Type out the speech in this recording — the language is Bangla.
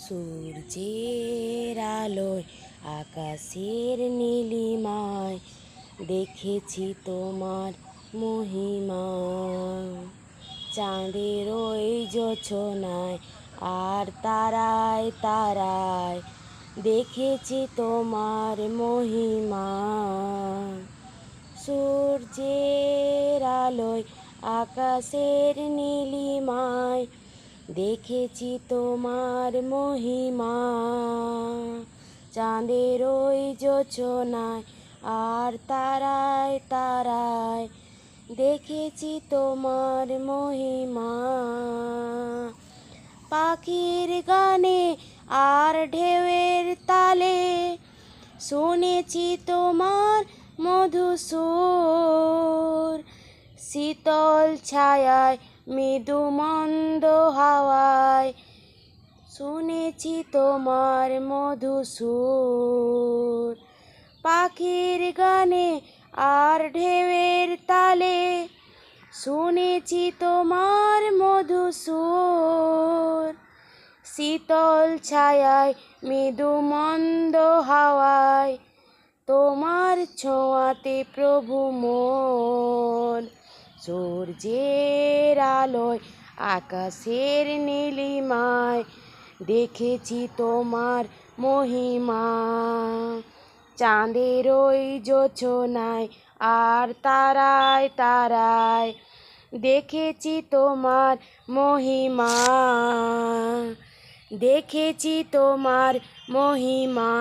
সূর্যের আলোয় আকাশের নীলিমায় দেখেছি তোমার মহিমা। চাঁদের ওই জোছনায় আর তারায় তারায় দেখেছি তোমার মহিমা। সূর্যের আলোয় আকাশের নীলিমায় দেখেছি তোমার মহিমা। চাঁদের ওই জোছনায় আর তারায় তারায় দেখেছি তোমার মহিমা। পাখির গানে আর ঢেউয়ের তালে শুনেছি তোমার মধুর সুর। শীতল ছায়ায় মৃদু মন্দ হাওয়ায় শুনেছি তোমার মধুর সুর। পাখির গানে আর ঢেউয়ের তালে শুনেছি তোমার মধুর সুর। শীতল ছায়ায় মৃদু মন্দ হাওয়ায় তোমার ছোঁয়াতে প্রভু মন। সূর্যের আলোয় আকাশের নীলিমায় দেখেছি তোমার মহিমা। চাঁদের ওই জোছনায় আর তারায় তারায় দেখেছি তোমার মহিমা। দেখেছি তোমার মহিমা।